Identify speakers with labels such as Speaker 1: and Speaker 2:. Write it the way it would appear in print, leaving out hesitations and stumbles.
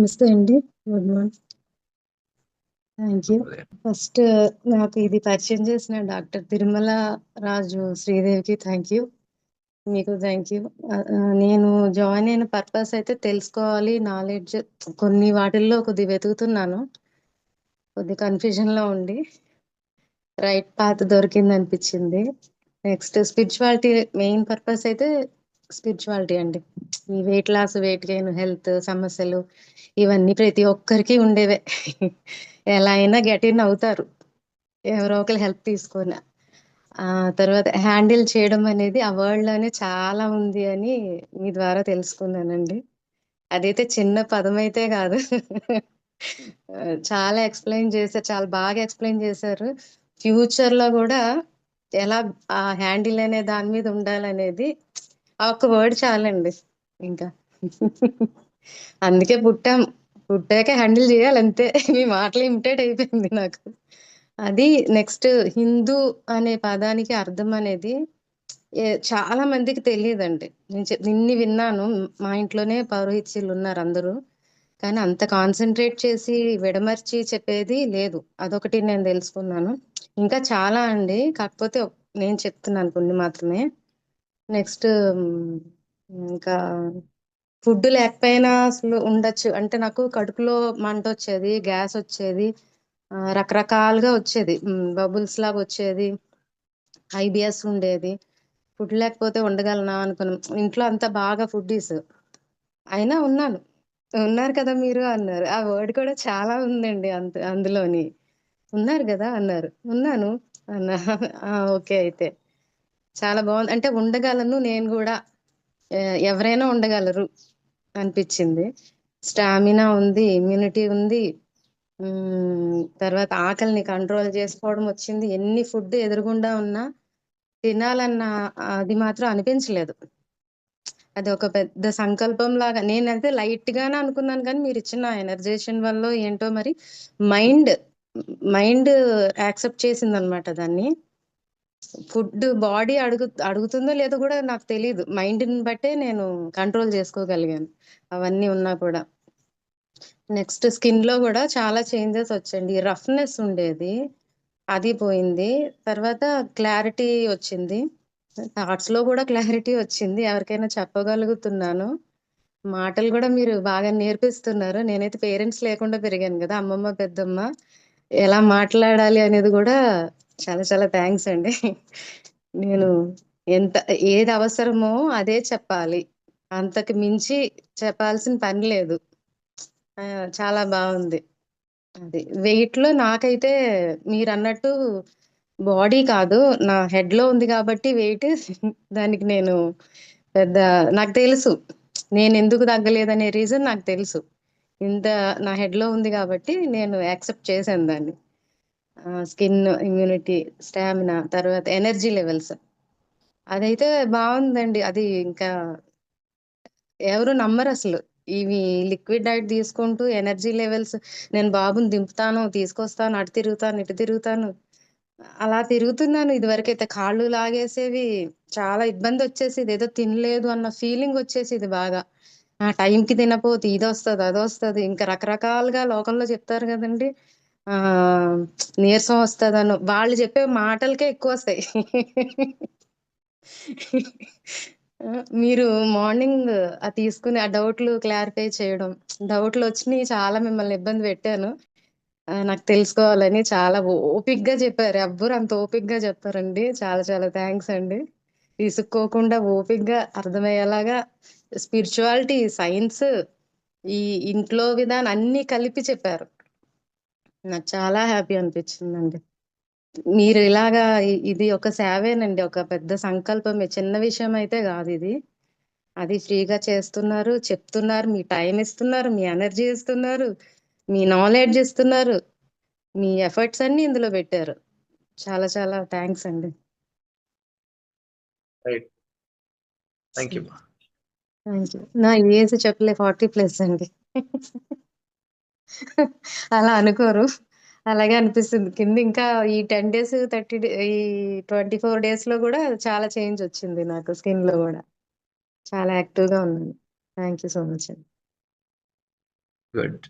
Speaker 1: నమస్తే అండి. Good morning. Thank you. First నాకు ఇది పరిచయం చేసిన డాక్టర్ తిరుమల రాజు శ్రీదేవికి థ్యాంక్ యూ. మీకు థ్యాంక్ యూ. నేను జాయిన్ అయిన పర్పస్ అయితే తెలుసుకోవాలి, నాలెడ్జ్ కొన్ని వాటిల్లో కొద్దిగా వెతుకుతున్నాను. కొద్ది కన్ఫ్యూజన్లో ఉండి రైట్ పాత్ దొరికింది అనిపించింది. నెక్స్ట్ స్పిరిచువాలిటీ మెయిన్ పర్పస్ అయితే స్పిరిచువాలిటీ అండి. ఈ weight loss, weight gain, health సమస్యలు ఇవన్నీ ప్రతి ఒక్కరికి ఉండేవే. ఎలా అయినా గెట్ ఇన్ అవుతారు ఎవరో ఒకరు హెల్ప్ తీసుకొని. తర్వాత హ్యాండిల్ చేయడం అనేది ఆ వరల్డ్ లోనే చాలా ఉంది అని మీ ద్వారా తెలుసుకున్నానండి. అదైతే చిన్న పదం అయితే కాదు. చాలా ఎక్స్ప్లెయిన్ చేశారు, చాలా బాగా ఎక్స్ప్లెయిన్ చేశారు. ఫ్యూచర్ లో కూడా ఎలా ఆ హ్యాండిల్ అనే దాని మీద ఉండాలనేది ఆ ఒక్క వర్డ్ చాలండి ఇంకా. అందుకే పుట్టాక హ్యాండిల్ చేయాలి అంతే. మీ మాటలు ఇమిటేట్ అయిపోయింది నాకు. అది నెక్స్ట్ హిందూ అనే పదానికి అర్థం అనేది చాలా మందికి తెలియదండి. నిన్ని విన్నాను, మా ఇంట్లోనే పౌరోహిత్యులు ఉన్నారు అందరూ, కానీ అంత కాన్సన్ట్రేట్ చేసి విడమర్చి చెప్పేది లేదు. అదొకటి నేను తెలుసుకున్నాను. ఇంకా చాలా అండి, కాకపోతే నేను చెప్తున్నాను కొన్ని మాత్రమే. నెక్స్ట్ ఇంకా ఫుడ్ లేకపోయినా అసలు ఉండొచ్చు. అంటే నాకు కడుపులో మంట వచ్చేది, గ్యాస్ వచ్చేది, రకరకాలుగా వచ్చేది, బబుల్స్ లాగా వచ్చేది, ఐబిఎస్ ఉండేది. ఫుడ్ లేకపోతే ఉండగలనా అనుకున్నాం. ఇంట్లో అంతా బాగా ఫుడ్డీస్ అయినా ఉన్నాను. ఉన్నారు కదా మీరు అన్నారు. ఆ వర్డ్ కూడా చాలా ఉందండి అందులోని. ఉన్నారు కదా అన్నారు. ఉన్నాను అన్నా. ఓకే అయితే చాలా బాగుంది. అంటే ఉండగలను నేను కూడా, ఎవరైనా ఉండగలరు అనిపించింది. స్టామినా ఉంది, ఇమ్యూనిటీ ఉంది, తర్వాత ఆకలిని కంట్రోల్ చేసుకోవడం వచ్చింది. ఎన్ని ఫుడ్ ఎదురుగుండా ఉన్నా తినాలన్న అది మాత్రం అనిపించలేదు. అది ఒక పెద్ద సంకల్పం లాగా నేనైతే లైట్ గానే అనుకున్నాను, కానీ మీరు ఇచ్చిన ఎనర్జేషన్ వల్ల ఏంటో మరి మైండ్ మైండ్ యాక్సెప్ట్ చేసింది అనమాట దాన్ని. ఫుడ్ బాడీ అడుగుతుందో లేదో కూడా నాకు తెలియదు, మైండ్ని బట్టే నేను కంట్రోల్ చేసుకోగలిగాను అవన్నీ ఉన్నా కూడా. నెక్స్ట్ స్కిన్ లో కూడా చాలా చేంజెస్ వచ్చండి. రఫ్నెస్ ఉండేది, అది పోయింది. తర్వాత క్లారిటీ వచ్చింది, థాట్స్ లో కూడా క్లారిటీ వచ్చింది. ఎవరికైనా చెప్పగలుగుతున్నాను. మాటలు కూడా మీరు బాగా నేర్పిస్తున్నారు. నేనైతే పేరెంట్స్ లేకుండా పెరిగాను కదా, అమ్మమ్మ పెద్దమ్మ, ఎలా మాట్లాడాలి అనేది కూడా చాలా చాలా థ్యాంక్స్ అండి. నేను ఎంత ఏది అవసరమో అదే చెప్పాలి, అంతకు మించి చెప్పాల్సిన పని లేదు. చాలా బాగుంది. అది వెయిట్ లో నాకైతే మీరు అన్నట్టు బాడీ కాదు, నా హెడ్ లో ఉంది కాబట్టి వెయిట్. దానికి నేను పెద్ద, నాకు తెలుసు నేను ఎందుకు తగ్గలేదనే రీజన్ నాకు తెలుసు. ఇంత నా హెడ్ లో ఉంది కాబట్టి నేను యాక్సెప్ట్ చేశాను దాన్ని. స్కిన్, ఇమ్యూనిటీ, స్టామినా, తర్వాత ఎనర్జీ లెవెల్స్, అదైతే బాగుందండి. అది ఇంకా ఎవరు నమ్మరు అసలు. ఇవి లిక్విడ్ డైట్ తీసుకుంటూ ఎనర్జీ లెవెల్స్, నేను బాబుని దింపుతాను, తీసుకొస్తాను, అటు తిరుగుతాను, ఇటు తిరుగుతాను, అలా తిరుగుతున్నాను. ఇదివరకైతే కాళ్ళు లాగేసేవి, చాలా ఇబ్బంది వచ్చేసేది, ఏదో తినలేదు అన్న ఫీలింగ్ వచ్చేసేది బాగా. ఆ టైంకి తినపోతే ఇది వస్తుంది, అది వస్తుంది, ఇంకా రకరకాలుగా లోకంలో చెప్తారు కదండి. ఆ నీరసం వస్తుందను వాళ్ళు చెప్పే మాటలకే ఎక్కువ వస్తాయి. మీరు మార్నింగ్ తీసుకుని ఆ డౌట్లు క్లారిఫై చేయడం, డౌట్లు వచ్చినాయి, చాలా మిమ్మల్ని ఇబ్బంది పెట్టాను. నాకు తెలుసుకోవాలని చాలా ఓపిగ్గా చెప్పారు. ఎవ్వరు అంత ఓపిగ్గా చెప్పారండి. చాలా చాలా థ్యాంక్స్ అండి. విసుక్కోకుండా ఓపిగ్గా అర్థమయ్యేలాగా స్పిరిచువాలిటీ, సైన్స్, ఈ ఇంట్లో విధానం అన్ని కలిపి చెప్పారు. నాకు చాలా హ్యాపీ అనిపించిందండి. మీరు ఇలాగా ఇది ఒక సేవేనండి, ఒక పెద్ద సంకల్పమే, చిన్న విషయం అయితే కాదు ఇది. అది ఫ్రీగా చేస్తున్నారు, చెప్తున్నారు, మీ టైం ఇస్తున్నారు, మీ ఎనర్జీ ఇస్తున్నారు, మీ నాలెడ్జ్ ఇస్తున్నారు, మీ ఎఫర్ట్స్ అన్ని ఇందులో పెట్టారు. చాలా చాలా థ్యాంక్స్ అండి.
Speaker 2: Right, thank you.
Speaker 1: నా ఏజ్ చెప్పలే, 40+ అండి. అలా అనుకోరు, అలాగే అనిపిస్తుంది కింద. ఇంకా ఈ 10 days 30 ఈ 24 days లో కూడా చాలా చేంజ్ వచ్చింది నాకు, స్కిన్ లో కూడా చాలా యాక్టివ్ గా ఉన్నాను. థ్యాంక్ యూ సో మచ్ అండి.
Speaker 2: గుడ్.